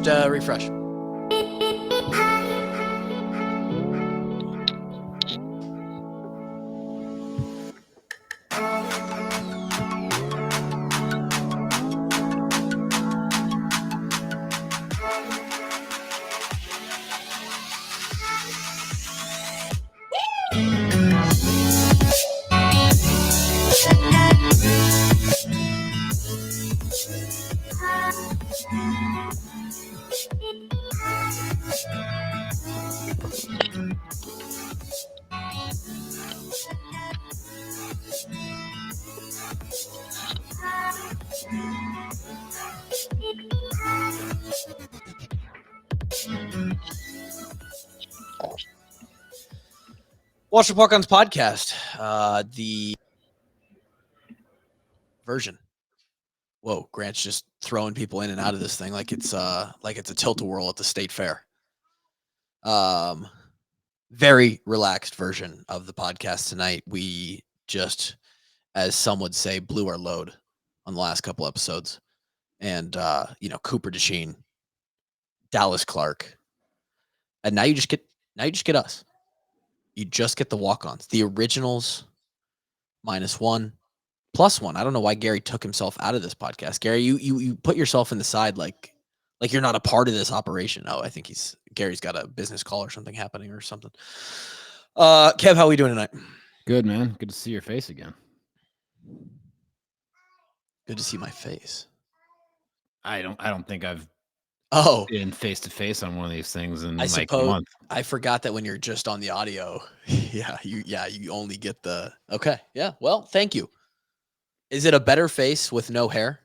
Just refresh. Watch the Walkons podcast. The version. Whoa, Grant's just throwing people in and out of this thing like it's a tilt-a-whirl at the state fair. Very relaxed version of the podcast tonight. We just, as some would say, blew our load on the last couple episodes. And Cooper DeSheen, Dallas Clark. And now you just get us. You just get the walk-ons, the originals -1, +1. I don't know why Gary took himself out of this podcast. Gary, you put yourself in the side like you're not a part of this operation. Oh, I think Gary's got a business call or something happening or something. Kev, how are we doing tonight? Good, man. Good to see your face again. Good to see my face. I don't think I've been face to face on one of these things in a month. I forgot that when you're just on the audio, you only get the okay. Yeah. Well, thank you. Is it a better face with no hair?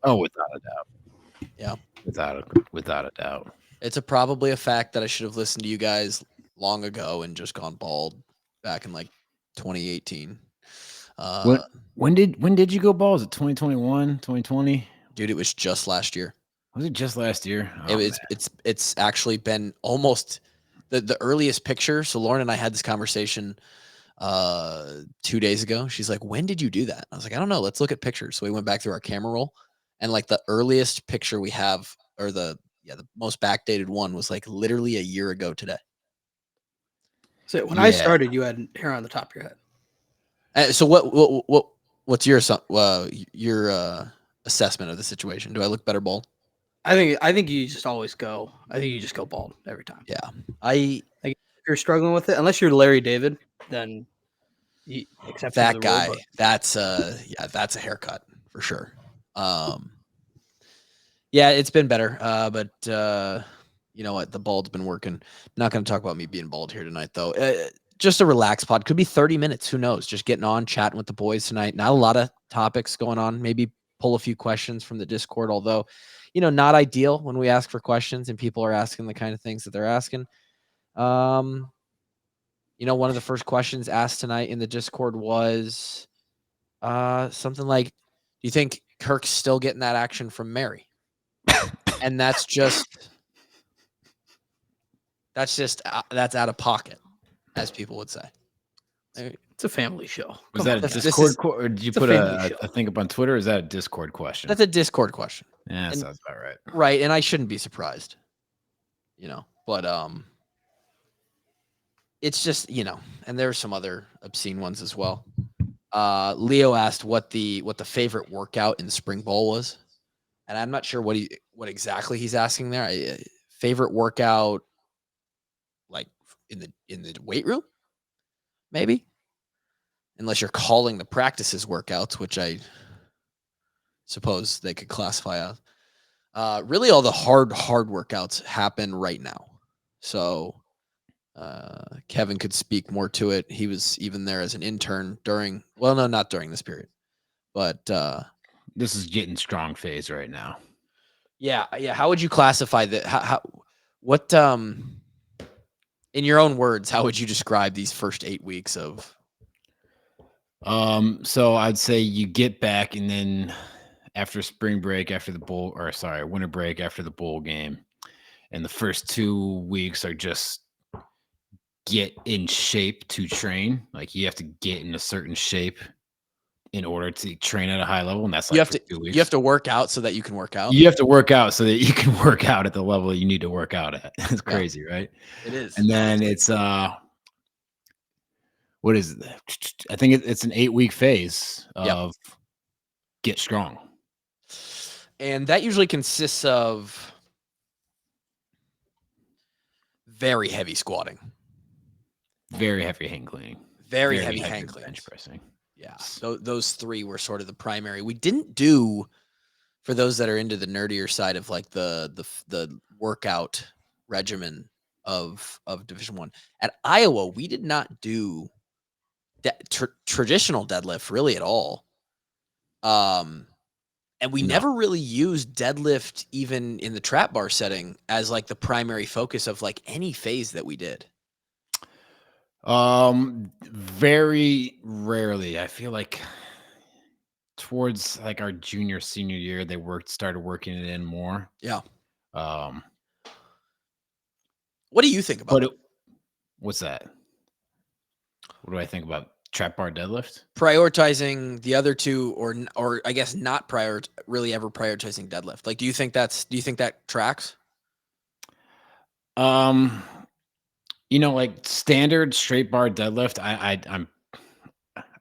Oh, without a doubt. Yeah. Without a doubt. It's probably a fact that I should have listened to you guys long ago and just gone bald back in like 2018. When did you go bald? Was it 2021, 2020? Dude, it was just last year. Was it just last year? Oh, it's actually been almost the earliest picture. So Lauren and I had this conversation 2 days ago. She's like, when did you do that? I was like, I don't know. Let's look at pictures. So we went back through our camera roll, and like the earliest picture we have, or the most backdated one, was like literally a year ago today. So when I started, you had hair on the top of your head. So what's your assessment of the situation? Do I look better bald? I think you just always go. I think you just go bald every time. Yeah, if you're struggling with it, unless you're Larry David, then except that guy. Rule, that's a haircut for sure. Yeah, it's been better. But you know what? The bald's been working. Not going to talk about me being bald here tonight, though. Just a relaxed pod. Could be 30 minutes. Who knows? Just getting on, chatting with the boys tonight. Not a lot of topics going on. Maybe pull a few questions from the Discord, although, not ideal when we ask for questions and people are asking the kind of things that they're asking. One of the first questions asked tonight in the Discord was something like, do you think Kirk's still getting that action from Mary? And that's out of pocket, as people would say. It's a family show. Was that a Discord or did you put a thing up on Twitter? Or is that a Discord question? That's a Discord question. Yeah, that sounds about right. Right, and I shouldn't be surprised. But it's just, and there's some other obscene ones as well. Leo asked what the favorite workout in spring ball was, and I'm not sure what exactly he's asking there. Favorite workout, like in the weight room, maybe, unless you're calling the practices workouts, which I suppose they could classify as. Really, all the hard workouts happen right now. So Kevin could speak more to it. He was even there as an intern not during this period, but this is getting strong phase right now. Yeah. How would you classify that? What in your own words, how would you describe these first 8 weeks of? So I'd say you get back, and then after spring break, winter break, after the bowl game, and the first 2 weeks are just get in shape to train. Like you have to get in a certain shape in order to train at a high level, and that's You like have for to 2 weeks. you have to work out so that you can work out. You have to work out so that you can work out at the level you need to work out at. It's Yeah. crazy, right? It is. And then honestly. it's what is it? I think it's an 8-week phase Yep. of get strong. And that usually consists of very heavy squatting, Very heavy hand cleaning. very heavy hand cleans. bench pressing. Yeah, those three were sort of the primary. We didn't do, for those that are into the nerdier side of like the workout regimen of Division One at Iowa, we did not do traditional deadlift really at all. And we No. never really used deadlift even in the trap bar setting as like the primary focus of like any phase that we did. Very rarely. I feel like towards like our junior senior year, they started working it in more. Yeah. Um, What do you think about it? What's that? What do I think about trap bar deadlift? Prioritizing the other two, or I guess not really ever prioritizing deadlift. Like, do you think that tracks? Like standard straight bar deadlift,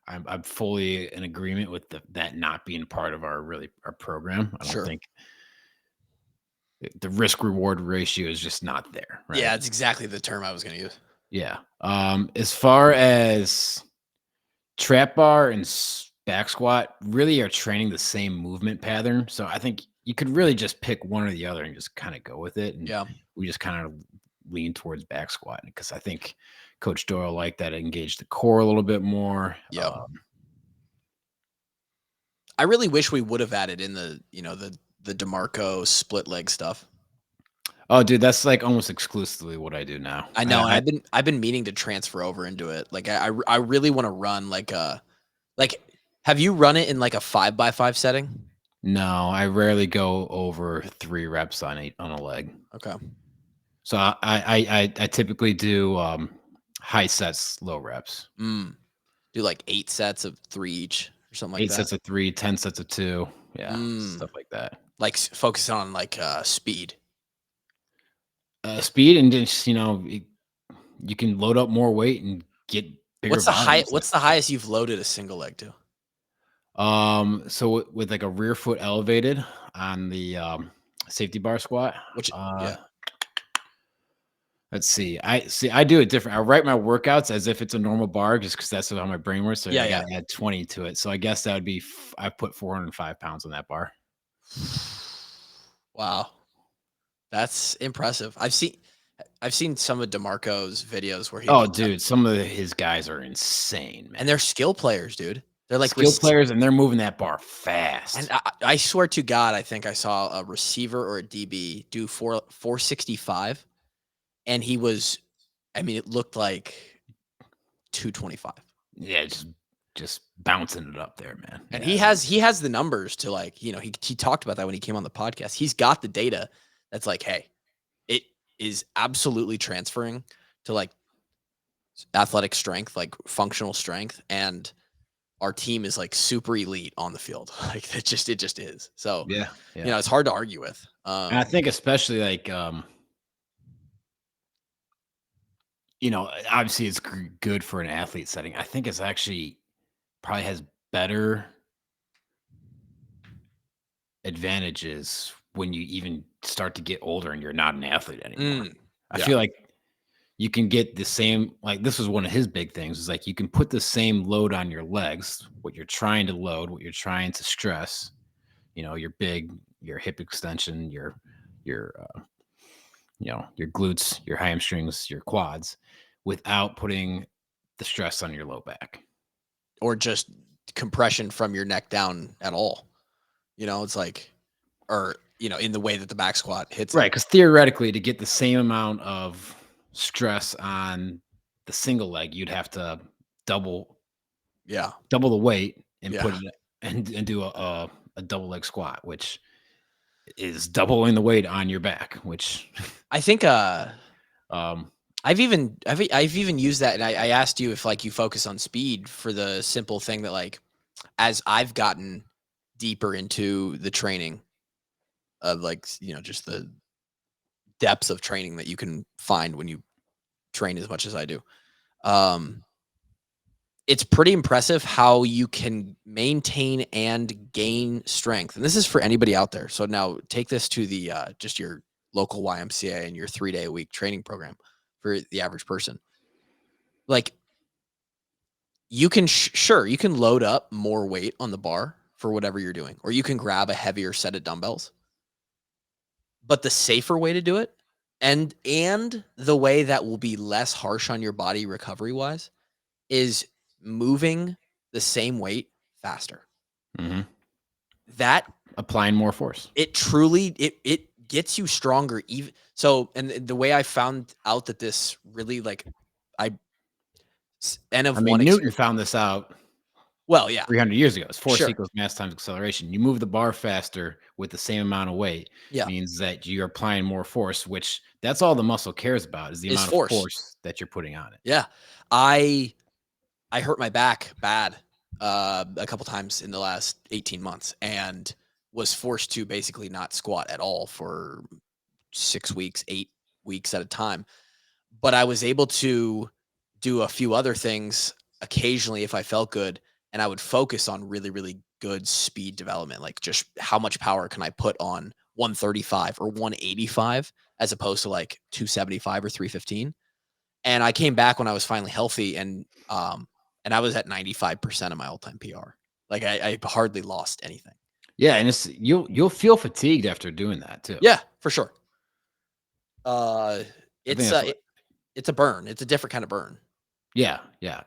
I'm fully in agreement with that not being part of our program. I don't Sure. think the risk reward ratio is just not there. Right? Yeah, it's exactly the term I was going to use. Yeah. As far as trap bar and back squat, really are training the same movement pattern. So I think you could really just pick one or the other and just kind of go with it. And Yeah. we just kind of lean towards back squat because I think Coach Doyle liked that it engaged the core a little bit more. Yeah. I really wish we would have added in the DiMarco split leg stuff. Oh, dude, that's like almost exclusively what I do now. I know, and I've been meaning to transfer over into it. Like I really want to run have you run it in like a 5x5 setting? No, I rarely go over 3 reps on a leg. Okay. So I typically do high sets, low reps. Do like 8 sets of 3 each or something like that. 8 sets of 3, 10 sets of 2. Yeah, stuff like that. Like focus on like speed. Speed and just you can load up more weight and get bigger. What's the highest you've loaded a single leg to? So with like a rear foot elevated on the safety bar squat, let's see. I do it different. I write my workouts as if it's a normal bar just because that's how my brain works. So I gotta add 20 to it. So I guess that would be I put 405 pounds on that bar. Wow. That's impressive. I've seen some of DiMarco's videos where dude, some of his guys are insane, man. And they're skill players, dude. They're like skill players, and they're moving that bar fast. And I swear to God, I think I saw a receiver or a DB do 465, and he was, it looked like 225. Yeah, just bouncing it up there, man. And he has the numbers to like, he talked about that when he came on the podcast. He's got the data that's like, hey, it is absolutely transferring to like athletic strength, like functional strength, and our team is like super elite on the field. Like it just is. So yeah. It's hard to argue with. And I think especially like obviously it's good for an athlete setting. I think it's actually probably has better advantages when you even start to get older and you're not an athlete anymore. I feel like you can get the same, like this was one of his big things, is like you can put the same load on your legs, what you're trying to load, what you're trying to stress, your hip extension, your glutes, your hamstrings, your quads, without putting the stress on your low back. Or just compression from your neck down at all. It's like, or, in the way that the back squat hits. Right. Because theoretically, to get the same amount of stress on the single leg, you'd have to double the weight and put it and do a double leg squat, which is doubling the weight on your back, which I think I've even used that, and I asked you if like you focus on speed for the simple thing that like as I've gotten deeper into the training of like, just the depths of training that you can find when you train as much as I do. It's pretty impressive how you can maintain and gain strength. And this is for anybody out there. So now take this to the just your local YMCA and your 3-day-a-week training program for the average person. Like you can sure you can load up more weight on the bar for whatever you're doing, or you can grab a heavier set of dumbbells. But the safer way to do it, and the way that will be less harsh on your body recovery wise, is moving the same weight faster. Mm-hmm. That applying more force. It truly it gets you stronger. Even so, and the way I found out that this really Newton found this out. Well, yeah, 300 years ago. It's force equals mass times acceleration. You move the bar faster with the same amount of weight. Yeah, means that you're applying more force, which that's all the muscle cares about is the amount of force that you're putting on it. Yeah, I hurt my back bad a couple times in the last 18 months and was forced to basically not squat at all for 6 weeks, 8 weeks at a time. But I was able to do a few other things occasionally if I felt good, and I would focus on really, really good speed development, like just how much power can I put on 135 or 185 as opposed to like 275 or 315. And I came back when I was finally healthy, and I was at 95% of my all-time PR. Like I hardly lost anything. Yeah, and it's you'll feel fatigued after doing that too. Yeah, for sure. It's a burn. It's a different kind of burn. Yeah.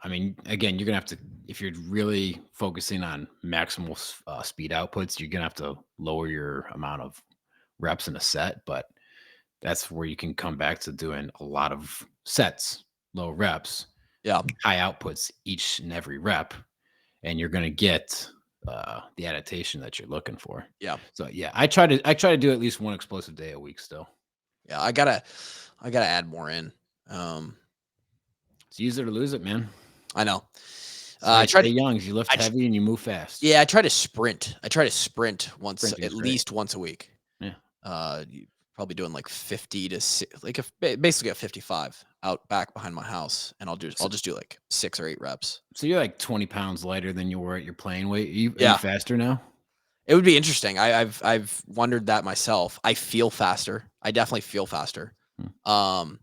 I mean, again, you're gonna have to, if you're really focusing on maximal speed outputs, you're gonna have to lower your amount of reps in a set. But that's where you can come back to doing a lot of sets, low reps, high outputs each and every rep, and you're gonna get the adaptation that you're looking for. Yeah. So yeah, I try to do at least one explosive day a week still. Yeah, I gotta add more in. It's use it or lose it, man. I know. I try to young. You lift heavy and you move fast. Yeah, I try to sprint. At least once a week. Yeah. Probably doing like 50 to basically a 55 out back behind my house, and I'll just do like 6 or 8 reps. So you're like 20 pounds lighter than you were at your playing weight. Are you faster now? It would be interesting. I've wondered that myself. I feel faster. I definitely feel faster. And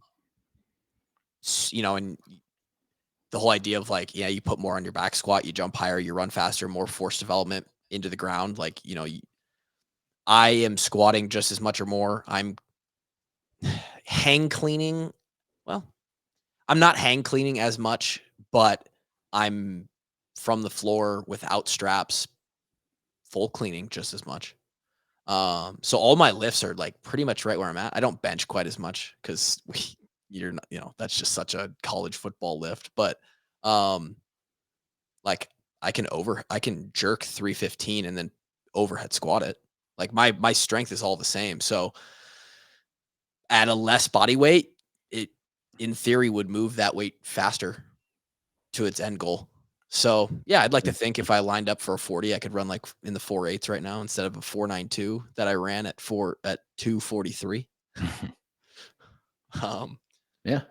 the whole idea of like, you put more on your back squat, you jump higher, you run faster, more force development into the ground. Like, I am squatting just as much or more. I'm hang cleaning. Well, I'm not hang cleaning as much, but I'm from the floor without straps, full cleaning just as much. So all my lifts are like pretty much right where I'm at. I don't bench quite as much because you're not, that's just such a college football lift. But like I can jerk 315 and then overhead squat it. Like my strength is all the same. So at a less body weight, it in theory would move that weight faster to its end goal. So yeah, I'd like to think if I lined up for a 40, I could run like in the 4.8s right now instead of a 4.92 that I ran at 2:43. Yeah.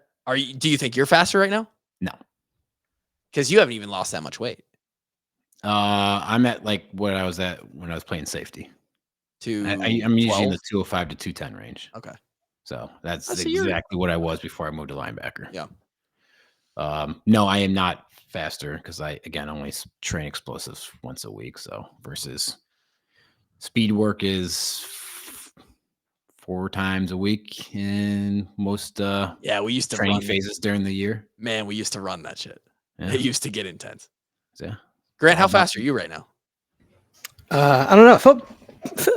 Do you think you're faster right now? No. Because you haven't even lost that much weight. I'm at like what I was at when I was playing safety. I'm usually in the 205 to 210 range. Okay. So that's exactly what I was before I moved to linebacker. Yeah. No, I am not faster because I only train explosives once a week. So versus speed work is 4 times a week in most we used to training phases during the year. Man, we used to run that shit. Yeah. It used to get intense. Yeah. Grant, how fast are you right now? I don't know.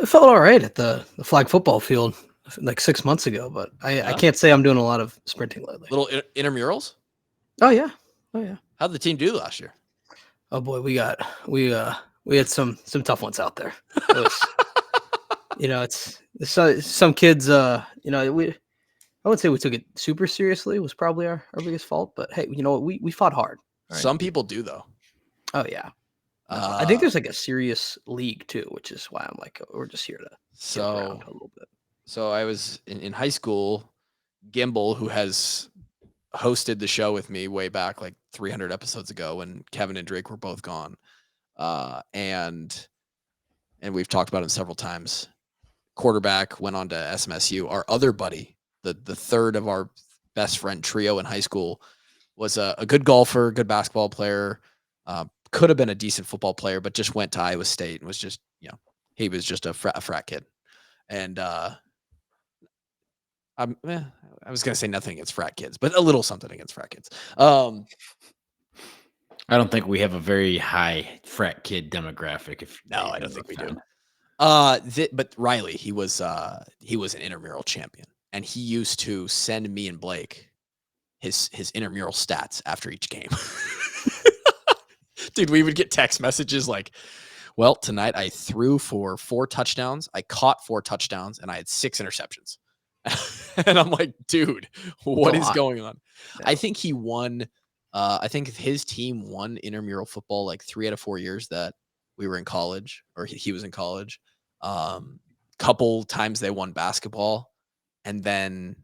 Felt all right at the flag football field like 6 months ago, but I can't say I'm doing a lot of sprinting lately. Little intramurals? Oh yeah. How'd the team do last year? Oh boy, we had some tough ones out there. It was, it's some kids. I wouldn't say we took it super seriously. It was probably our biggest fault. But hey, we fought hard. Right? Some people do though. Oh yeah. I think there's like a serious league too, which is why I'm like, we're just here to joke around a little bit. So I was in high school. Gimbal, who has hosted the show with me way back like 300 episodes ago when Kevin and Drake were both gone, and we've talked about him several times. Quarterback went on to SMSU. Our other buddy, the third of our best friend trio in high school, was a good golfer, good basketball player, could have been a decent football player, but just went to Iowa State and was just, he was just a frat kid. And I was going to say nothing against frat kids, but a little something against frat kids. I don't think we have a very high frat kid demographic. I don't think we do. But Riley, he was an intramural champion, and he used to send me and Blake his intramural stats after each game. Dude, we would get text messages like, well, tonight I threw for 4 touchdowns, I caught 4 touchdowns, and I had 6 interceptions. And I'm like, dude, what is going on? Yeah. I think he won. I think his team won intramural football like 3 out of 4 years that we were in college, or he was in college. Couple times they won basketball, and then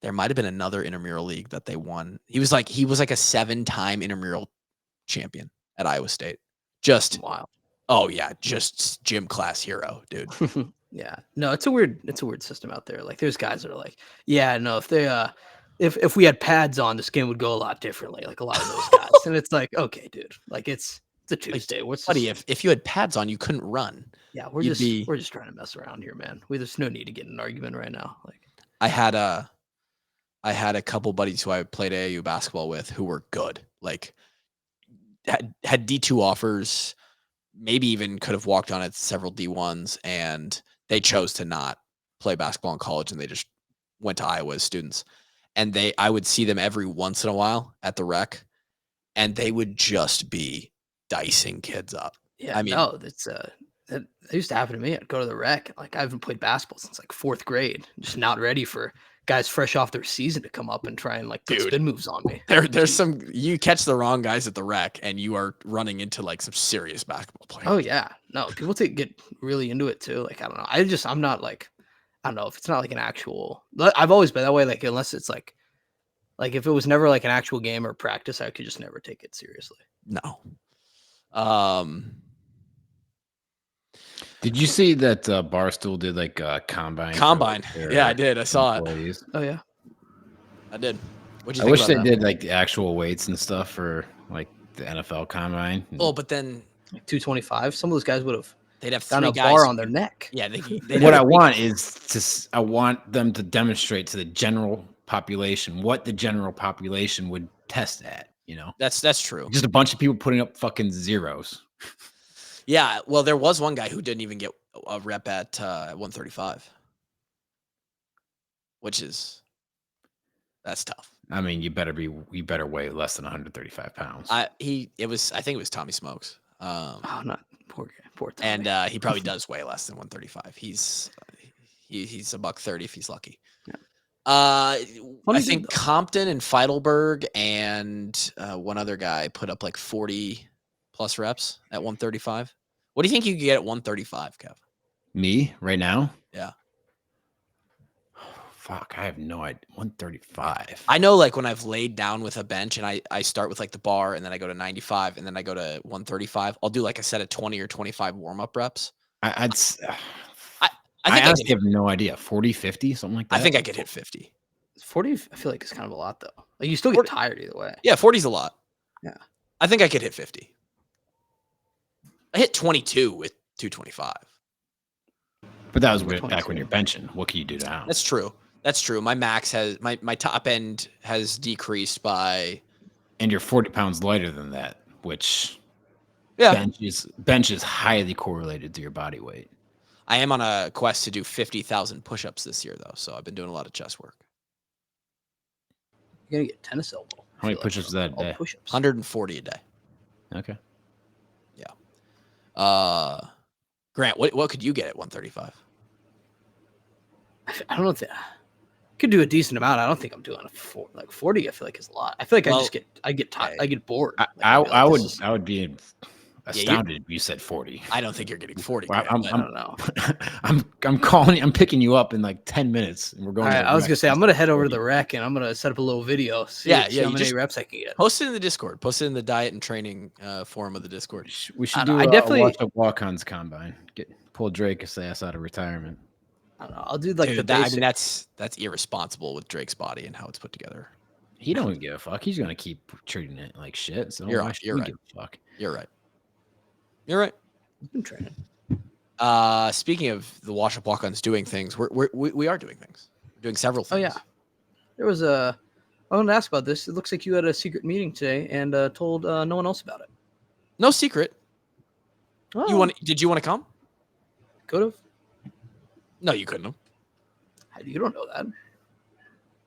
there might have been another intramural league that they won. He was like a 7-time intramural champion at Iowa State. Just wow. Oh yeah, just gym class hero, dude. Yeah, no, it's a weird system out there. Like, there's guys that are like, yeah, no, if they if we had pads on, this game would go a lot differently. Like a lot of those guys, and it's like, okay, dude, like it's a Tuesday. What's buddy? If you had pads on, you couldn't run. Yeah, we're just trying to mess around here, man. There's no need to get in an argument right now. Like, I had a couple buddies who I played AAU basketball with who were good. Like, had D2 offers, maybe even could have walked on at several D1s, and they chose to not play basketball in college, and they just went to Iowa as students. And I would see them every once in a while at the rec, and they would just be dicing kids up. Yeah, I mean, no, that used to happen to me. I'd go to the rec. Like, I haven't played basketball since like 4th grade. Just not ready for guys fresh off their season to come up and try and like put spin moves on me. There's some, you catch the wrong guys at the rec and you are running into like some serious basketball players. Oh yeah, no, people get really into it too. Like, I don't know. I'm not like, I don't know if it's not like an actual. I've always been that way. Like, unless it's like if it was never like an actual game or practice, I could just never take it seriously. No. Did you see that Barstool did like a combine? Yeah, I did. I saw employees? It. Oh yeah, I did. I wish they did like the actual weights and stuff for like the NFL combine. Oh, but then like 225. Some of those guys would have. They'd have done a bar on their neck. Yeah. What I want is I want them to demonstrate to the general population what the general population would test at. You know, that's true. Just a bunch of people putting up fucking zeros. Yeah, well, there was one guy who didn't even get a rep at 135, that's tough. I mean, you better weigh less than 135 pounds. I think it was Tommy Smokes. Not poor Tommy. And he probably does weigh less than 135. He's $130 if he's lucky. Yeah. I think Compton and Feidelberg and one other guy put up like 40 plus reps at 135. What do you think you could get at 135, Kev? Me right now? Yeah. Fuck, I have no idea. 135. I know, like, when I've laid down with a bench and I start with like the bar and then I go to 95 and then I go to 135, I'll do like a set of 20 or 25 warm-up reps. I honestly have no idea. 40, 50, something like that? I think I could hit 50. 40, I feel like it's kind of a lot, though. Like, you still get tired either way. Yeah, 40 is a lot. Yeah. I think I could hit 50. I hit 22 with 225. But that was back when you're benching. What can you do now? That's true. My max my top end has decreased by. And you're 40 pounds lighter than that, which bench is highly correlated to your body weight. I am on a quest to do 50,000 push-ups this year, though, so I've been doing a lot of chest work. You're gonna get tennis elbow. How many push-ups is that a day? 140 a day. Okay. Yeah. Grant, what could you get at 135? I don't know if could do a decent amount. I don't think I'm doing 40. I feel like is a lot. I feel like I get tired. I get bored. I'd astounded you said 40. I don't think you're getting 40. Well, I don't know. I'm calling you. I'm picking you up in like 10 minutes, and we're going. All right, I was gonna say I'm gonna head over to 40. the rec and I'm gonna set up a little video. See Yeah, how you many just reps I can get. Post it in the Discord. Post it in the diet and training forum of the Discord. We should I do definitely- a watch up Walkons Combine. Pull Drake's ass out of returement. I don't know. I'll do like Dude, the basic. that's irresponsible with Drake's body and how it's put together. He don't give a fuck. He's gonna keep treating it like shit. So You're why right, should you're we right. give a fuck? You're right. You're right. I've been training. Speaking of the Wash Up Walk-Ons doing things, we are doing things. We're doing several things. Oh yeah, there was a. I wanted to ask about this. It looks like you had a secret meeting today and told no one else about it. No secret. Oh, Did you want to come? could have. No, you couldn't have. You don't know that.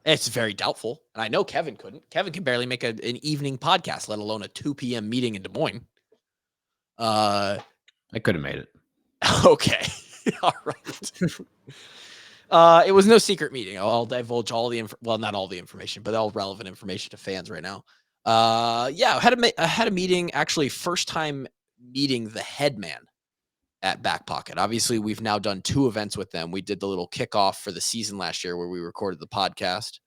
It's very doubtful. And I know Kevin couldn't. Kevin can barely make an evening podcast, let alone a 2 p.m. meeting in Des Moines. I could have made it. Okay. All right. It was no secret meeting. I'll divulge all the not all the information, but all relevant information to fans right now. Yeah, I had a meeting, actually first time meeting the head man at Back Pocket. Obviously, we've now done 2 events with them. We did the little kickoff for the season last year where we recorded the podcast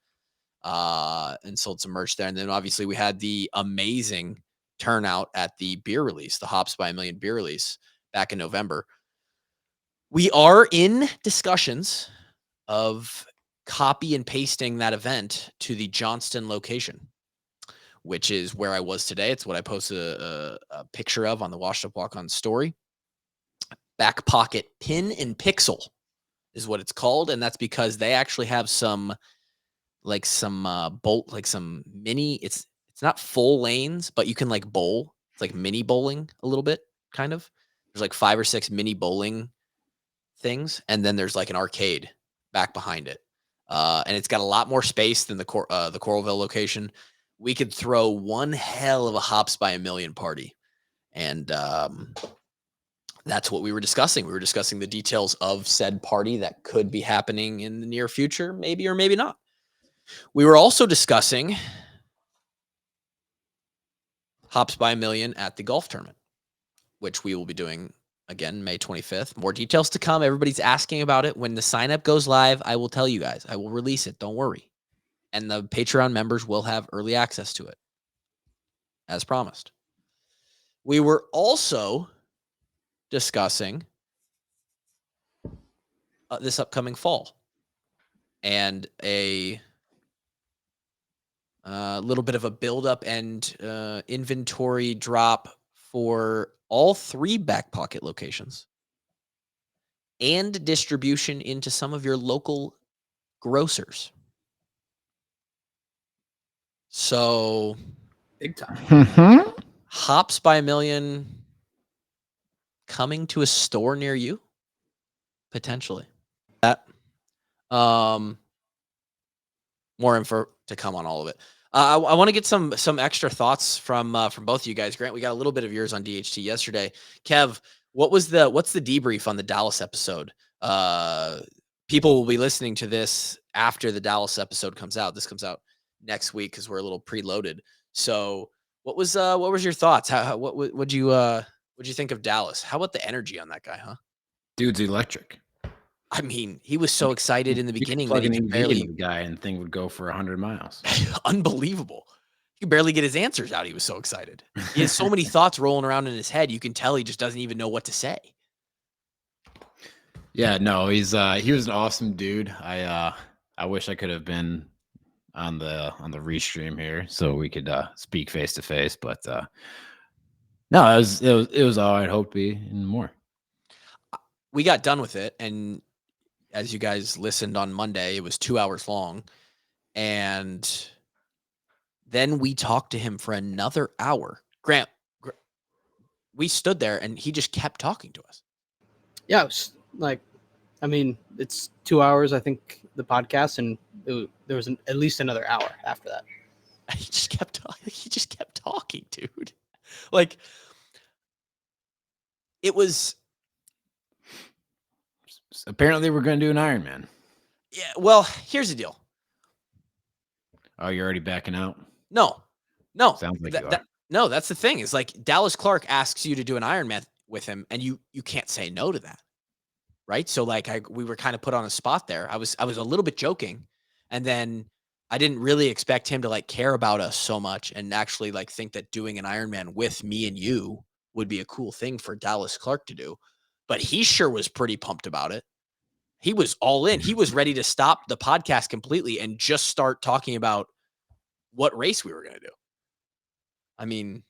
and sold some merch there. And then obviously we had the amazing turnout at the beer release, the Hops by a Million beer release back in November. We are in discussions of copy and pasting that event to the Johnston location, which is where I was today. It's what I posted a picture of on the Washed Up Walk-On story. Back Pocket Pin and Pixel is what it's called, and that's because they actually have some mini. It's not full lanes, but you can like bowl. It's like mini bowling a little bit, kind of. There's like 5 or 6 mini bowling things, and then there's like an arcade back behind it, and it's got a lot more space than the Coralville location. We could throw one hell of a Hops by a Million party, and that's what we were discussing. We were discussing the details of said party that could be happening in the near future, maybe or maybe not. We were also discussing Hops by a Million at the golf tournament, which we will be doing again May 25th. More details to come. Everybody's asking about it. When the sign up goes live, I will tell you guys. I will release it. Don't worry. And the Patreon members will have early access to it, as promised. We were also discussing this upcoming fall and a little bit of a buildup and inventory drop for all 3 Back Pocket locations and distribution into some of your local grocers. So Big time. Hops by a Million coming to a store near you, potentially. That more info to come on all of it. I want to get some extra thoughts from both of you guys. Grant, we got a little bit of yours on DHT yesterday. Kev, what's the debrief on the Dallas episode? People will be listening to this after the Dallas episode comes out. This comes out next week because we're a little preloaded. So what was your thoughts? What'd you think of Dallas? How about the energy on that guy, huh? Dude's electric. I mean, he was so excited in the beginning that that he could barely the guy and thing would go for 100 miles. Unbelievable. He could barely get his answers out. He was so excited. He has so many thoughts rolling around in his head. You can tell he just doesn't even know what to say. Yeah, no, he was an awesome dude. I wish I could have been on the restream here so we could speak face to face, but no, it was all I'd hoped to be and more. We got done with it, and as you guys listened on Monday, it was 2 hours long, and then we talked to him for another hour. Grant, we stood there, and he just kept talking to us. Yeah, it was like, I mean, it's 2 hours, I think, the podcast, and there was at least another hour after that. He just kept talking, dude. Like, it was. Apparently, we're going to do an Ironman. Yeah. Well, here's the deal. Oh, you're already backing out? No. Sounds like you are. No, that's the thing. Is like Dallas Clark asks you to do an Ironman with him, and you can't say no to that, right? So like we were kind of put on a spot there. I was a little bit joking, and then I didn't really expect him to like care about us so much and actually like think that doing an Ironman with me and you would be a cool thing for Dallas Clark to do. But he sure was pretty pumped about it. He was all in. He was ready to stop the podcast completely and just start talking about what race we were going to do. I mean,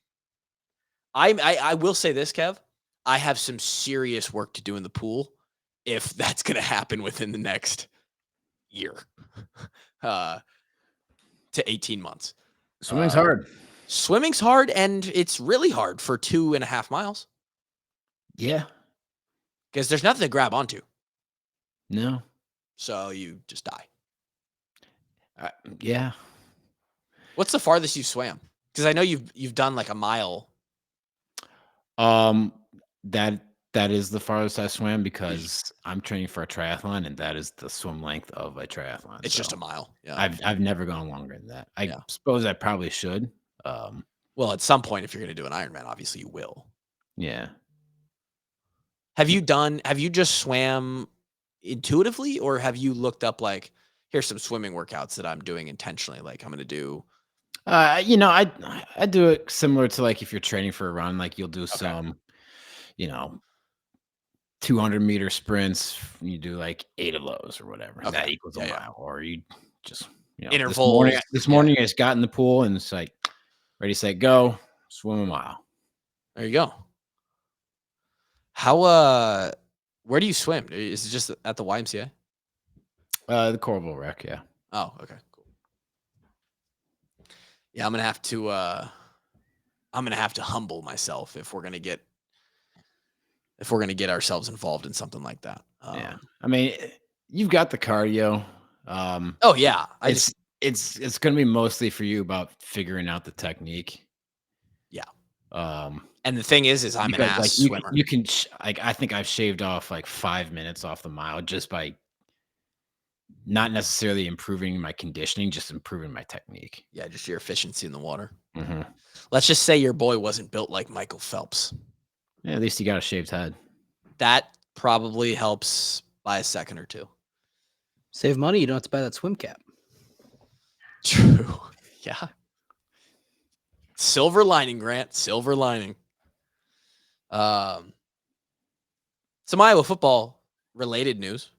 I will say this, Kev. I have some serious work to do in the pool if that's going to happen within the next year to 18 months. Swimming's hard. Swimming's hard, and it's really hard for 2.5 miles. Yeah. Because there's nothing to grab onto. No. So you just die. Yeah. What's the farthest you swam? Because I know you've done like a mile. That is the farthest I swam because I'm training for a triathlon, and that is the swim length of a triathlon. It's just a mile. Yeah. I've never gone longer than that. I suppose I probably should. Well, at some point, if you're going to do an Ironman, obviously you will. Yeah. Have you just swam intuitively, or have you looked up like, here's some swimming workouts that I'm doing intentionally? Like I'm going to do. I do it similar to like if you're training for a run, like you'll do some, 200-meter sprints. You do like 8 of those or whatever. Okay. That equals a mile. Or you just intervals. This morning I just got in the pool and it's like ready, set, go, swim a mile. There you go. How where do you swim? Is it just at the YMCA? The Coralville Rec, yeah. Oh, okay, cool. Yeah, I'm gonna have to humble myself if we're gonna get ourselves involved in something like that. Yeah, I mean, you've got the cardio. Oh yeah, it's gonna be mostly for you about figuring out the technique. Yeah. And the thing is I'm an ass swimmer. You can I think I've shaved off like 5 minutes off the mile just by not necessarily improving my conditioning, just improving my technique. Yeah, just your efficiency in the water. Mm-hmm. Let's just say your boy wasn't built like Michael Phelps. Yeah, at least he got a shaved head. That probably helps by a second or two. Save money. You don't have to buy that swim cap. True. Yeah. Silver lining, Grant. Silver lining. Some Iowa football related news.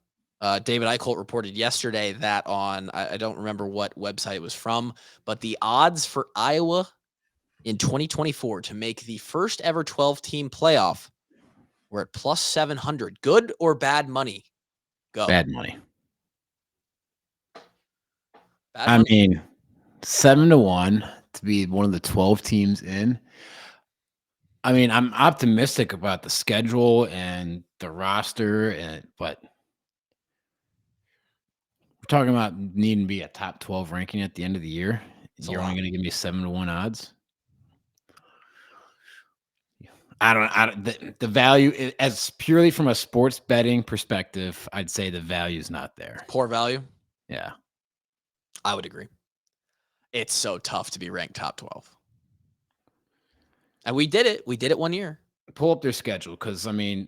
David Eichholt reported yesterday that on, I don't remember what website it was from, but the odds for Iowa in 2024 to make the first ever 12-team playoff were at plus 700. Good or bad money? Go. Bad money. Bad money? I mean, 7-1 to be one of the 12 teams in. I mean, I'm optimistic about the schedule and the roster, but we're talking about needing to be a top 12 ranking at the end of the year. You're only going to give me 7-1 odds. I don't the value as purely from a sports betting perspective, I'd say the value is not there. Poor value. Yeah, I would agree. It's so tough to be ranked top 12. And we did it. We did it one year. Pull up their schedule because, I mean,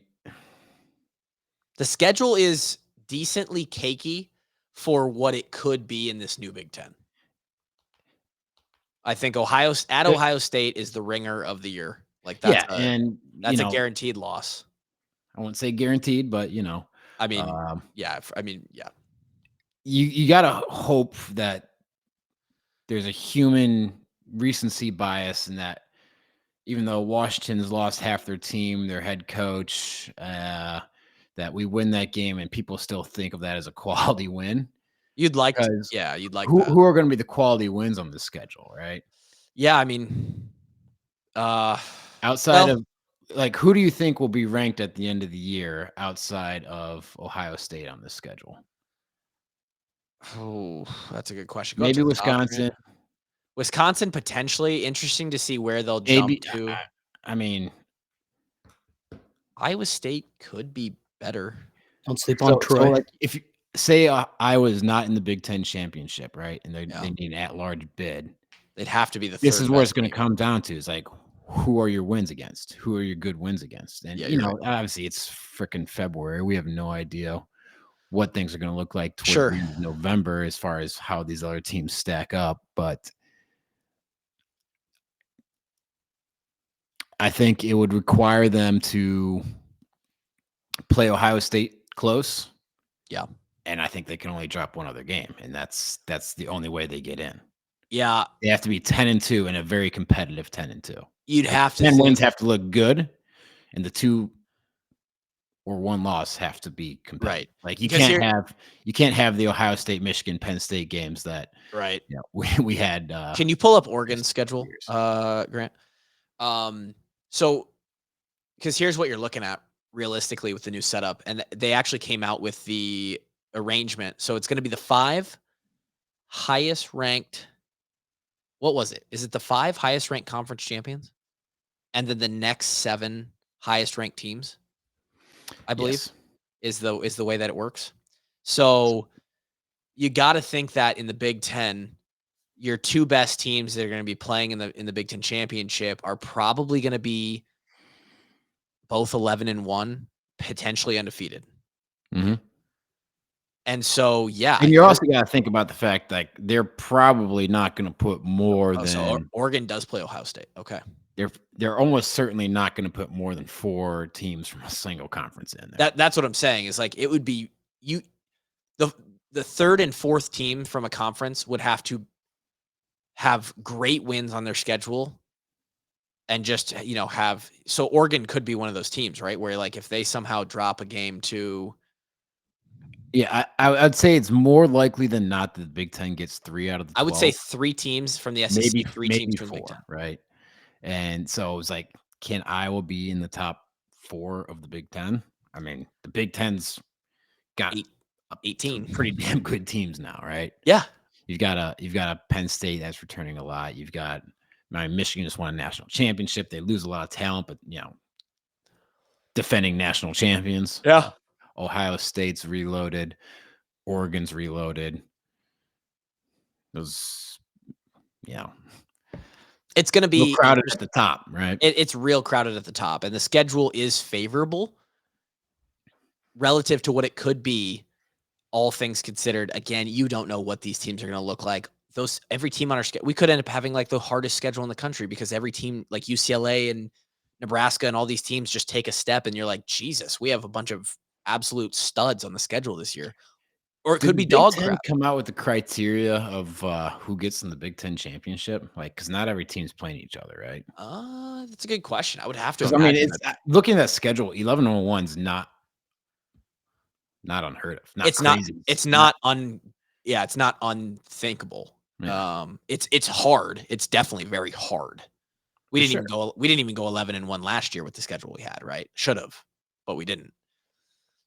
the schedule is decently cakey for what it could be in this new Big Ten. I think Ohio State is the ringer of the year. Like that's that's a guaranteed loss. I won't say guaranteed, but I mean, yeah. You gotta hope that there's a human recency bias in that. Even though Washington's lost half their team, their head coach, that we win that game and people still think of that as a quality win. You'd like who are going to be the quality wins on the schedule, right? Yeah, I mean, outside of like, who do you think will be ranked at the end of the year outside of Ohio State on this schedule? Oh, that's a good question. Maybe Wisconsin. Wisconsin potentially. Interesting to see where they'll jump to. I mean, Iowa State could be better. Don't sleep on Troy. So like if you say Iowa is not in the Big Ten championship, right, and they need an at-large bid, They'd have to be the third. This is where it's going to come down to. Is like, who are your wins against? Who are your good wins against? And, you know, obviously it's freaking February. We have no idea what things are going to look like towards the end of November as far as how these other teams stack up. But I think it would require them to play Ohio State close. Yeah. And I think they can only drop one other game. And that's the only way they get in. Yeah. They have to be 10-2 and a very competitive 10-2. You'd have to 10 wins have to look good, and the 2 or 1 loss have to be competitive. Right. Like you can't have the Ohio State, Michigan, Penn State games that you know, we had. Can you pull up Oregon's schedule, Grant? So because here's what you're looking at realistically with the new setup, and they actually came out with the arrangement. So it's going to be the 5 highest ranked. What was it? Is it the 5 highest ranked conference champions, and then the next 7 highest ranked teams? I believe is the way that it works. So you got to think that in the Big Ten, your 2 best teams that are going to be playing in the Big Ten championship are probably going to be both 11-1, potentially undefeated. Mm-hmm. And so, and you also got to think about the fact that they're probably not going to put more than. So Oregon does play Ohio State. Okay. They're almost certainly not going to put more than 4 teams from a single conference in there. That's what I'm saying is like it would be the 3rd and 4th team from a conference would have to have great wins on their schedule and just, you know, so Oregon could be one of those teams, right? Where like if they somehow drop a game to. Yeah, I'd say it's more likely than not that the Big Ten gets 3 out of the 12. I would say 3 teams from the SEC, maybe 3 teams from 4, the Big Ten. Right? And so it was like, can Iowa be in the top 4 of the Big Ten? I mean, the Big Ten's got 18 pretty damn good teams now, right? Yeah. You've got a Penn State that's returning a lot. You've got Michigan just won a national championship. They lose a lot of talent, but you know, defending national champions. Yeah. Ohio State's reloaded. Oregon's reloaded. Those, you know. It's going to be crowded at the top, right? It's real crowded at the top, and the schedule is favorable relative to what it could be, all things considered. Again, you don't know what these teams are going to look like. Every team on our schedule, we could end up having like the hardest schedule in the country because every team like UCLA and Nebraska and all these teams just take a step, and you're like, Jesus, we have a bunch of absolute studs on the schedule this year. Or it could be dog crap. Come out with the criteria of who gets in the Big Ten championship, like because not every team's playing each other, right? That's a good question. I would have to. I mean, it's looking at that schedule. 11-1's not unheard of. It's crazy. It's not unthinkable. Yeah. It's hard. It's definitely very hard. We didn't even go 11-1 last year with the schedule we had, right? Should have, but we didn't.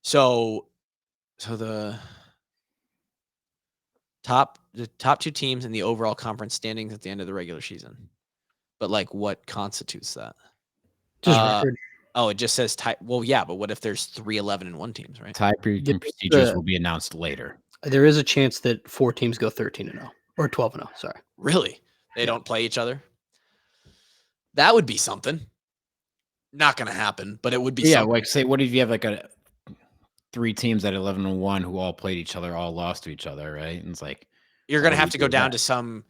So the top 2 teams in the overall conference standings at the end of the regular season. But like what constitutes that? Just record. Oh, it just says tie. Well, yeah, but what if there's 3 11-1 teams, right? Tie-breaking procedures will be announced later. There is a chance that 4 teams go 13-0 or 12-0. Sorry. Really? They don't play each other? That would be something. Not going to happen, but it would be something. Like say, what if you have like 3 teams at 11-1 who all played each other, all lost to each other, right? And it's like you're going to have to go down to some.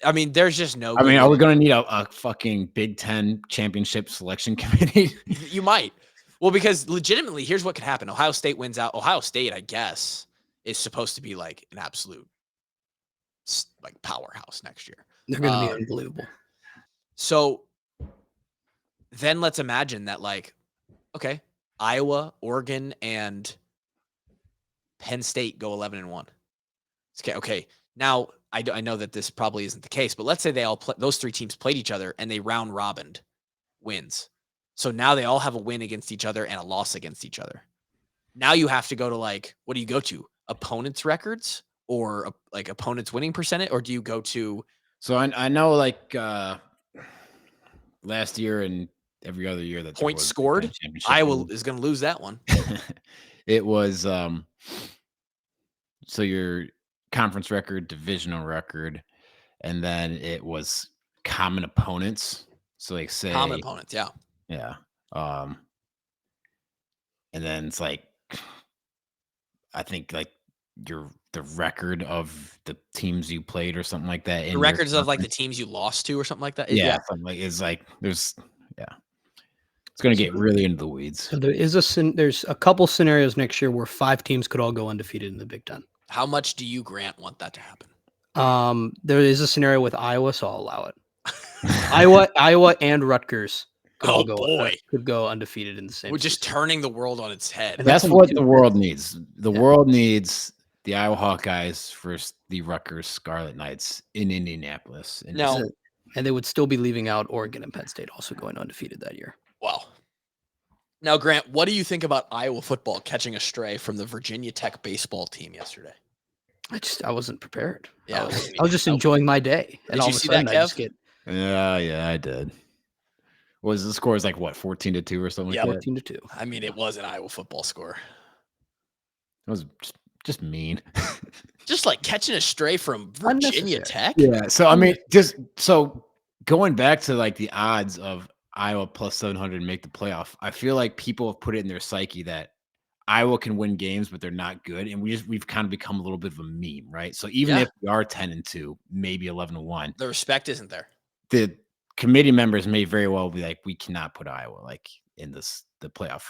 I mean, there's just no. I mean, are we going to need a fucking Big Ten championship selection committee? You might. Well, because legitimately, here's what could happen. Ohio State wins out. Ohio State, I guess, is supposed to be like an absolute like powerhouse next year. They're going to be unbelievable. So then let's imagine that, like, okay, Iowa, Oregon, and Penn State go 11-1. Okay. Now I know that this probably isn't the case, but let's say those 3 teams played each other and they round robined wins. So now they all have a win against each other and a loss against each other. Now you have to go to like, what do you go to? Opponents' records or like opponents' winning percentage, or do you go to? So I know like last year and every other year that points scored. Iowa is going to lose that one. It was so your conference record, divisional record, and then it was common opponents. So like say Common opponents, yeah. yeah. And then it's like I think like the record of the teams you played or something like that. The records of like the teams you lost to or something like that. Yeah, something like it's like there's it's gonna get really into the weeds. So there's a couple scenarios next year where 5 teams could all go undefeated in the Big Ten. How much do you, Grant, want that to happen? There is a scenario with Iowa, so I'll allow it. Iowa and Rutgers could go undefeated in the same. We're just turning the world on its head. That's what the world needs. The world needs the Iowa Hawkeyes versus the Rutgers Scarlet Knights in Indianapolis. And they would still be leaving out Oregon and Penn State also going undefeated that year. Wow. Now, Grant, what do you think about Iowa football catching a stray from the Virginia Tech baseball team yesterday? I wasn't prepared. Yeah, I was just enjoying my day. Did you see that, Kev? Yeah, I did. Was the score like what, 14-2 or something? Yeah, like that? 14-2. I mean, it was an Iowa football score. It was just mean. Just like catching a stray from Virginia Tech. Yeah. So I mean, just so going back to like the odds of Iowa plus 700 make the playoff, I feel like people have put it in their psyche that Iowa can win games, but they're not good, and we've kind of become a little bit of a meme, right? So even if we are 10-2, maybe 11-1, the respect isn't there. The committee members may very well be like, we cannot put Iowa like in the playoff.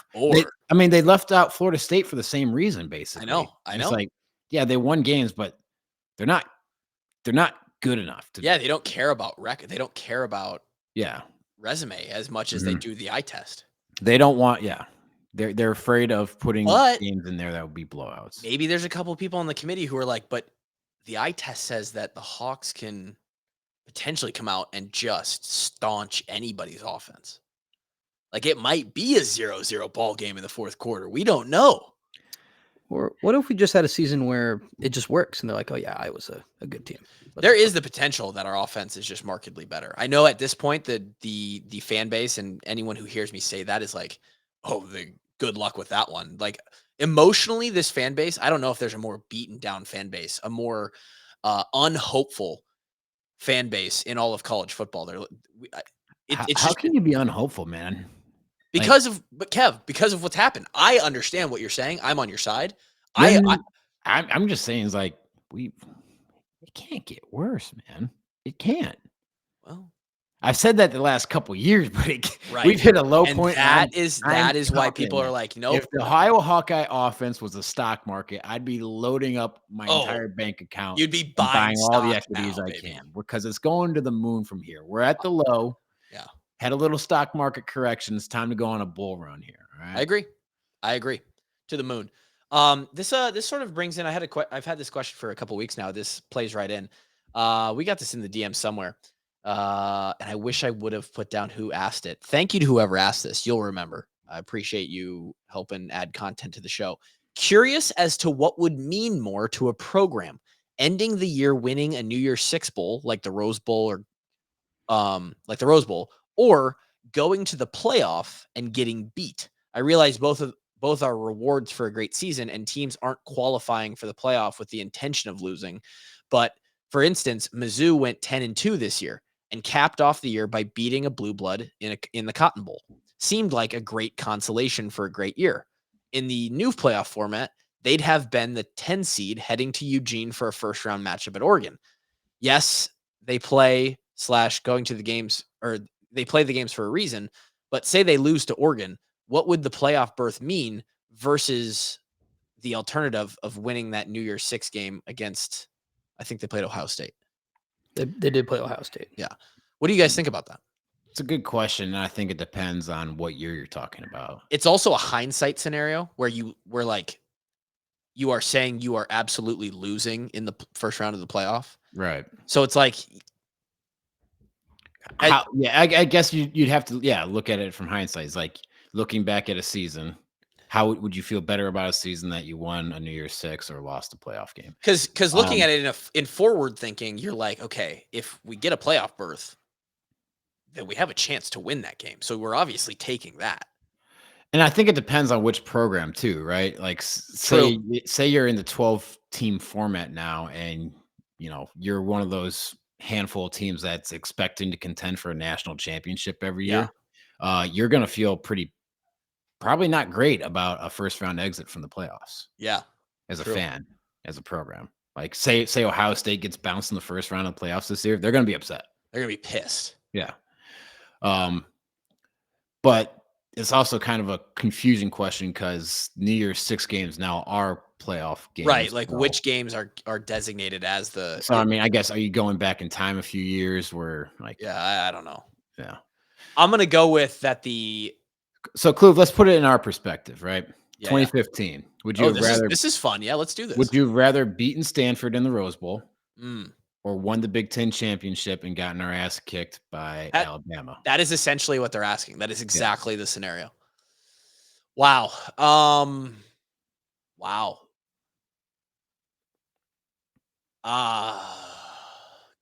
They left out Florida State for the same reason, basically. I know. It's like, yeah, they won games, but they're not good enough to. Yeah, they don't care about record. They don't care about resume as much as they do the eye test. They don't want. Yeah, they're afraid of putting games in there that would be blowouts. Maybe there's a couple of people on the committee who are like, but the eye test says that the Hawks can potentially come out and just staunch anybody's offense. Like it might be a 0-0 ball game in the fourth quarter. We don't know. Or what if we just had a season where it just works and they're like, oh yeah, I was a good team. There is the potential that our offense is just markedly better. I know at this point the fan base and anyone who hears me say that is like, oh, good luck with that one. Like emotionally, this fan base, I don't know if there's a more beaten down fan base, a more unhopeful fan base in all of college football. How can you be unhopeful, man? Because of what's happened. I understand what you're saying. I'm on your side. I'm just saying, it's like it can't get worse, man. It can't. Well, I've said that the last couple of years, but we've hit a low point. That is why people are like, nope. If the Iowa Hawkeye offense was a stock market, I'd be loading up my entire bank account. You'd be buying all the equities I can because it's going to the moon from here. We're at the low. Yeah. Had a little stock market correction. It's time to go on a bull run here. All right? I agree. To the moon. This sort of brings in. I've had this question for a couple weeks now. This plays right in. We got this in the DM somewhere. And I wish I would have put down who asked it. Thank you to whoever asked this. You'll remember. I appreciate you helping add content to the show. Curious as to what would mean more to a program ending the year winning a New Year's Six Bowl like the Rose Bowl or going to the playoff and getting beat. I realize both are rewards for a great season, and teams aren't qualifying for the playoff with the intention of losing. But for instance, Mizzou went 10-2 this year and capped off the year by beating a blue blood in the Cotton Bowl. Seemed like a great consolation for a great year. In the new playoff format, they'd have been the 10 seed heading to Eugene for a first round matchup at Oregon. Yes, they play the games for a reason, but say they lose to Oregon, what would the playoff berth mean versus the alternative of winning that New Year's Six game against, I think they played Ohio State. They did play Ohio State. Yeah. What do you guys think about that? It's a good question, and I think it depends on what year you're talking about. It's also a hindsight scenario where you are saying you are absolutely losing in the first round of the playoff. Right. So it's like, I guess you'd have to look at it from hindsight. It's like looking back at a season. How would you feel better about a season that you won a New Year's Six or lost a playoff game? Because looking at it in forward thinking, you're like, okay, if we get a playoff berth, then we have a chance to win that game. So we're obviously taking that. And I think it depends on which program too, right? Like say you're in the 12-team format now, and you're one of those handful of teams that's expecting to contend for a national championship every year, you're going to feel probably not great about a first round exit from the playoffs. Yeah. As a fan, as a program, like say Ohio State gets bounced in the first round of the playoffs this year, they're going to be upset. They're going to be pissed. Yeah. But it's also kind of a confusing question because New Year's 6 games now are playoff games. Right. Like which games are designated as the. So, I mean, I guess, are you going back in time a few years where like. Yeah, I don't know. Yeah. I'm going to go with that So, Kloof, let's put it in our perspective, right? Yeah, 2015. Would you this is fun. Yeah, let's do this. Would you rather beaten Stanford in the Rose Bowl or won the Big Ten championship and gotten our ass kicked by Alabama? That is essentially what they're asking. That is exactly the scenario. Wow. Wow.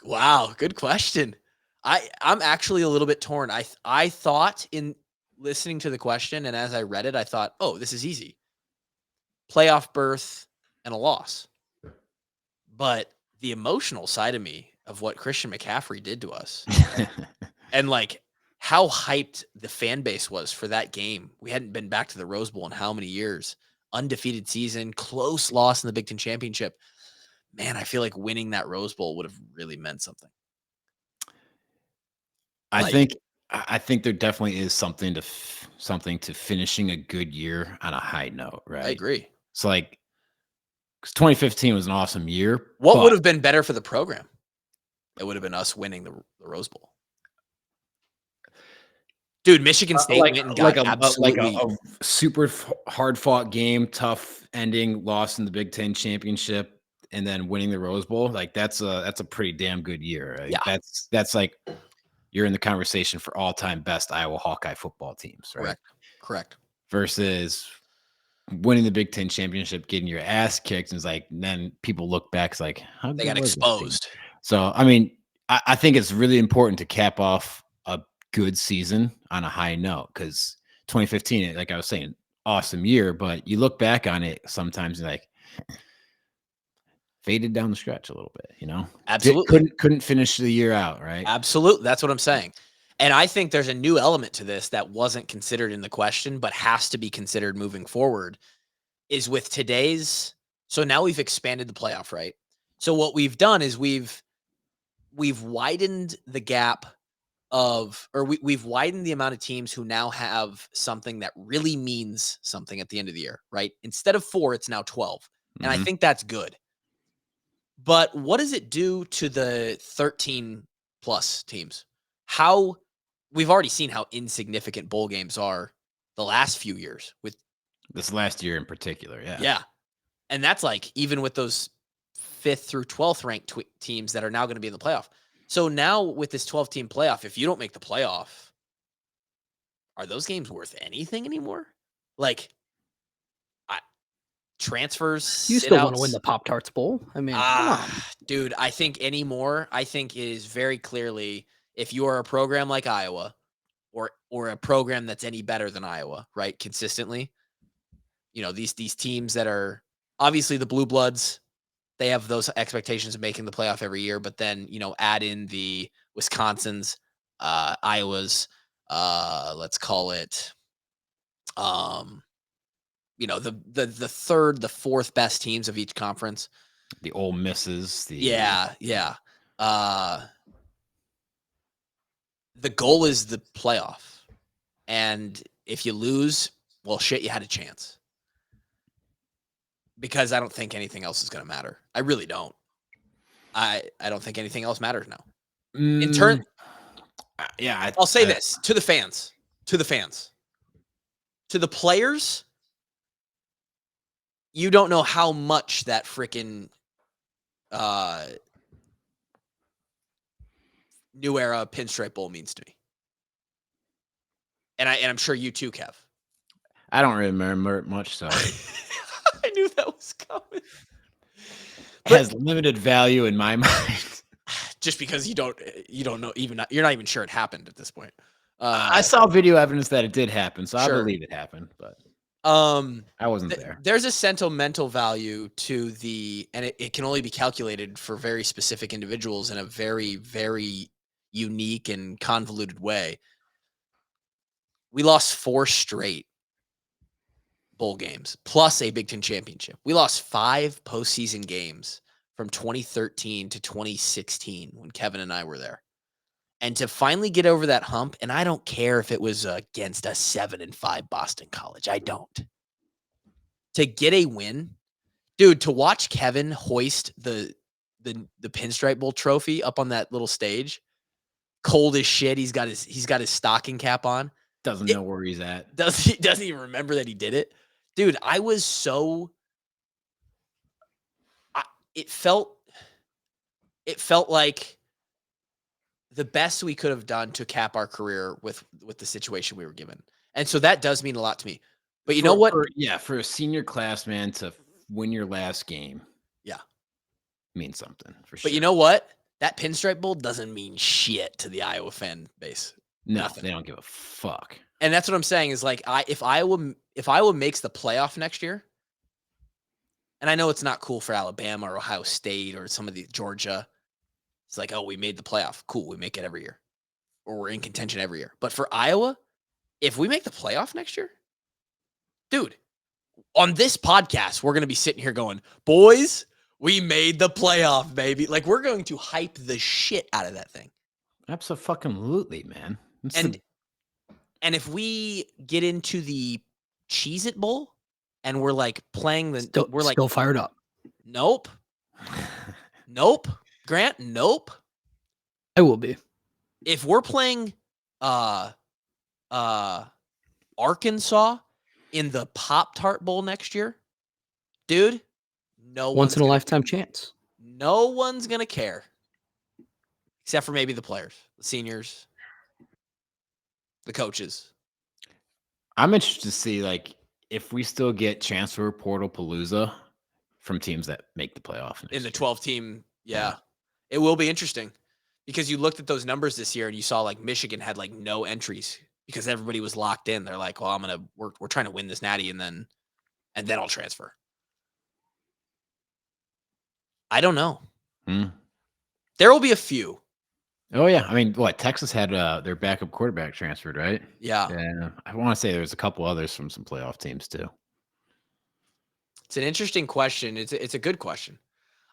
Wow. Good question. I'm actually a little bit torn. I thought in listening to the question and as I read it, I thought, oh, this is easy. Playoff berth and a loss. But the emotional side of me of what Christian McCaffrey did to us and like how hyped the fan base was for that game. We hadn't been back to the Rose Bowl in how many years? Undefeated season, close loss in the Big Ten championship. Man, I feel like winning that Rose Bowl would have really meant something. I think there definitely is something to finishing a good year on a high note, right? I agree. So like, because 2015 was an awesome year. What would have been better for the program? It would have been us winning the Rose Bowl. Dude, Michigan State went and got absolutely a super hard fought game, tough ending, lost in the Big Ten championship, and then winning the Rose Bowl. Like that's a pretty damn good year. Right? Yeah, that's like you're in the conversation for all time best Iowa Hawkeye football teams, right? Correct. Versus winning the Big Ten championship, getting your ass kicked, and it's like then people look back, it's like how they got exposed. So I mean, I think it's really important to cap off a good season on a high note because 2015, like I was saying, awesome year, but you look back on it sometimes and like faded down the stretch a little bit, you know? Absolutely. Couldn't finish the year out, right? Absolutely. That's what I'm saying. And I think there's a new element to this that wasn't considered in the question, but has to be considered moving forward is with today's. So now we've expanded the playoff, right? So what we've done is we've widened the gap we've widened the amount of teams who now have something that really means something at the end of the year, right? Instead of 4, it's now 12. And I think that's good. But what does it do to the 13 plus teams? We've already seen how insignificant bowl games are the last few years with this last year in particular. Yeah. Yeah. And that's like, even with those 5th through 12th ranked teams that are now going to be in the playoff. So now with this 12 team playoff, if you don't make the playoff, are those games worth anything anymore? Like transfers. You still want to win the Pop-Tarts Bowl. I mean, come on. Dude, I think it is very clearly, if you are a program like Iowa or a program that's any better than Iowa, right? Consistently, you know, these teams that are obviously the Blue Bloods, they have those expectations of making the playoff every year, but then, you know, add in the Wisconsins, Iowas, let's call it, you know, the 3rd, the 4th best teams of each conference. The Ole Misses. Yeah. The goal is the playoff. And if you lose, well, shit, you had a chance. Because I don't think anything else is going to matter. I really don't. I don't think anything else matters now. In turn, yeah, I'll say this to the fans, to the players. You don't know how much that freaking New Era Pinstripe Bowl means to me. And I'm sure you too, Kev. I don't really remember much, so I knew that was coming. It has limited value in my mind. Just because you don't know, you're not even sure it happened at this point. I saw video evidence that it did happen, so sure. I believe it happened. But I wasn't there. There's a sentimental value to and it can only be calculated for very specific individuals in a very, very unique and convoluted way. We lost 4 straight bowl games plus a Big Ten championship. We lost 5 postseason games from 2013 to 2016 when Kevin and I were there. And to finally get over that hump, and I don't care if it was against a 7-5 Boston College. I don't. To get a win, dude, to watch Kevin hoist the Pinstripe Bowl trophy up on that little stage, cold as shit. He's got his stocking cap on. Doesn't know where he's at. Doesn't even remember that he did it. Dude, I was so it felt like the best we could have done to cap our career with the situation we were given. And so that does mean a lot to me. But you know what? For a senior class, man, to win your last game. Yeah. Means something for sure. But you know what? That Pinstripe Bowl doesn't mean shit to the Iowa fan base. No, Nothing. They don't give a fuck. And that's what I'm saying is like if Iowa makes the playoff next year, and I know it's not cool for Alabama or Ohio State or some of the Georgia. It's like, oh, we made the playoff. Cool, we make it every year. Or we're in contention every year. But for Iowa, if we make the playoff next year, dude, on this podcast, we're going to be sitting here going, boys, we made the playoff, baby. Like, we're going to hype the shit out of that thing. Absolutely, man. And if we get into the Cheez-It Bowl and we're like playing we're like still fired up. Nope. Nope. Grant, nope. I will be. If we're playing Arkansas in the Pop-Tart Bowl next year, dude, once in a lifetime chance. No one's gonna care. Except for maybe the players, the seniors, the coaches. I'm interested to see, like, if we still get transfer portal palooza from teams that make the playoff in the 12-team. Yeah, it will be interesting because you looked at those numbers this year and you saw like Michigan had like no entries because everybody was locked in. They're like, well, we're trying to win this natty and then I'll transfer. I don't know. There will be a few. Oh yeah, I mean, Texas had their backup quarterback transferred, right? Yeah. I want to say there's a couple others from some playoff teams too. It's an interesting question. It's a good question.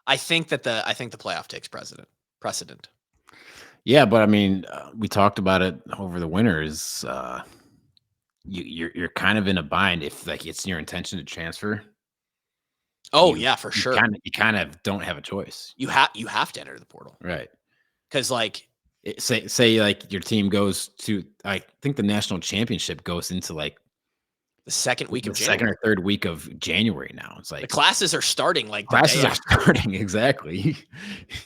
I think the playoff takes precedent. Yeah, but I mean, we talked about it over the winter. Is you're kind of in a bind if like it's your intention to transfer. Oh yeah, for sure. You kind of don't have a choice. You have to enter the portal, right? Because like say like your team goes to, I think the national championship goes into like the second week of January. Second or third week of January now. It's like the classes are starting. Like classes are starting exactly.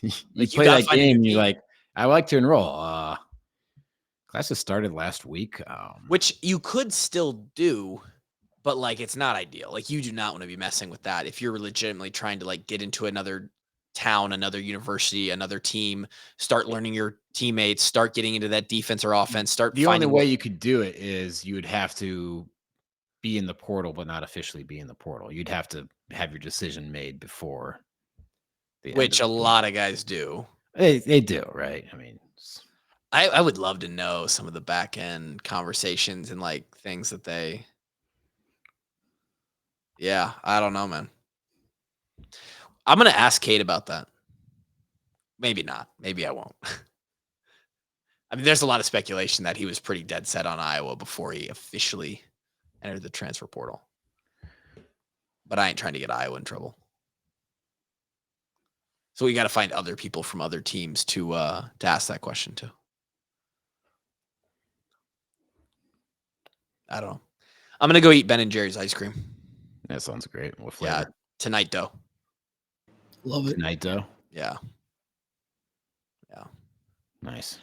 you play that game, you're like, I like to enroll. Classes started last week, which you could still do, but like it's not ideal. Like you do not want to be messing with that if you're legitimately trying to like get into another town, another university, another team, start learning your teammates, start getting into that defense or offense. The only way you could do it is you would have to be in the portal, but not officially be in the portal. You'd have to have your decision made before. Which a lot of guys do. They do, right? I mean, I would love to know some of the back end conversations and like things that they. Yeah, I don't know, man. I'm going to ask Kate about that. Maybe not. Maybe I won't. I mean, there's a lot of speculation that he was pretty dead set on Iowa before he officially entered the transfer portal. But I ain't trying to get Iowa in trouble. So we got to find other people from other teams to ask that question to. I don't know. I'm going to go eat Ben & Jerry's ice cream. That sounds great. What flavor? Yeah, tonight dough. Love it. Tonight dough? Yeah. Nice.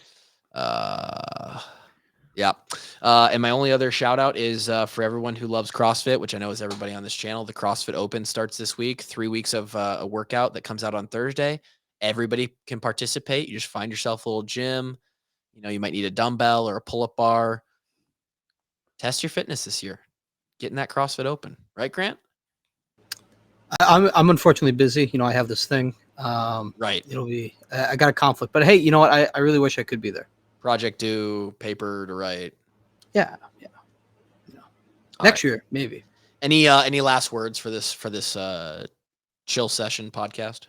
Yeah. And my only other shout out is for everyone who loves CrossFit, which I know is everybody on this channel. The CrossFit Open starts this week. 3 weeks of a workout that comes out on Thursday. Everybody can participate. You just find yourself a little gym. You know, you might need a dumbbell or a pull-up bar. Test your fitness this year. getting that CrossFit Open, right, Grant? I'm unfortunately busy. I have this thing. Right. It'll be. I got a conflict, but hey, you know what? I really wish I could be there. Project due, paper to write. Yeah. Next year, maybe. Any last words for this chill session podcast?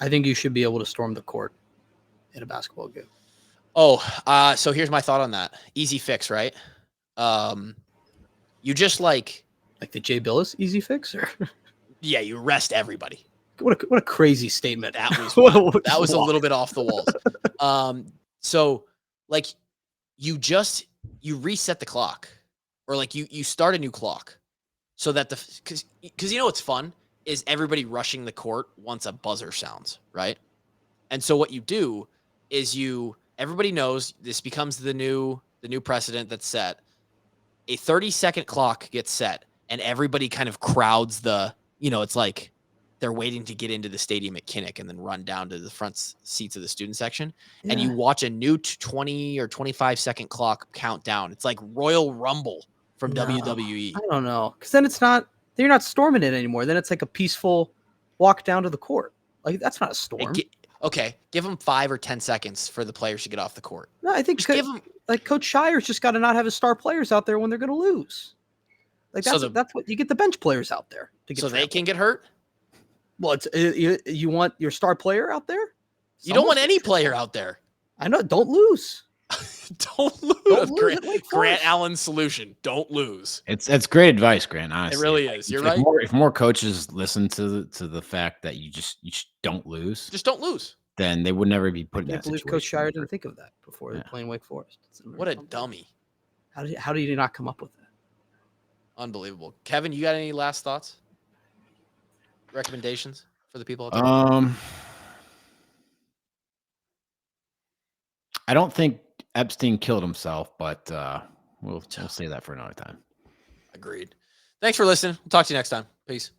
I think you should be able to storm the court in a basketball game. Oh, so here's my thought on that. Easy fix, right? You just like the Jay Billis easy fix, or yeah, you rest everybody. What a crazy statement. That was that was a little bit off the walls. So like you reset the clock, or like you start a new clock, so that because what's fun is everybody rushing the court once a buzzer sounds, right? And so what you do is everybody knows this becomes the new precedent that's set. A 30-second clock gets set, and everybody kind of crowds it's like they're waiting to get into the stadium at Kinnick and then run down to the front seats of the student section. Yeah. And you watch a new 20 or 25-second clock countdown. It's like Royal Rumble from WWE. I don't know. Because then you're not storming it anymore. Then it's like a peaceful walk down to the court. Like, that's not a storm. Okay, give them 5 or 10 seconds for the players to get off the court. No, I think give them, like, Coach Shire's just got to not have his star players out there when they're going to lose. Like, that's what you get the bench players out there to get. So they can get hurt. Well, you want your star player out there. You don't want any player out there. I know. Don't lose. Don't lose. Grant Allen's solution: don't lose. It's great advice, Grant. Honestly, it really is. You're right. If more coaches listen to the fact that you just don't lose, just don't lose, then they would never be put in that situation. I can't believe Coach Shire didn't think of that before playing Wake Forest. What a dummy! How did you not come up with that? Unbelievable. Kevin, you got any last thoughts? Recommendations for the people out there? I don't think Epstein killed himself, but we'll say that for another time. Agreed. Thanks for listening. We'll talk to you next time. Peace.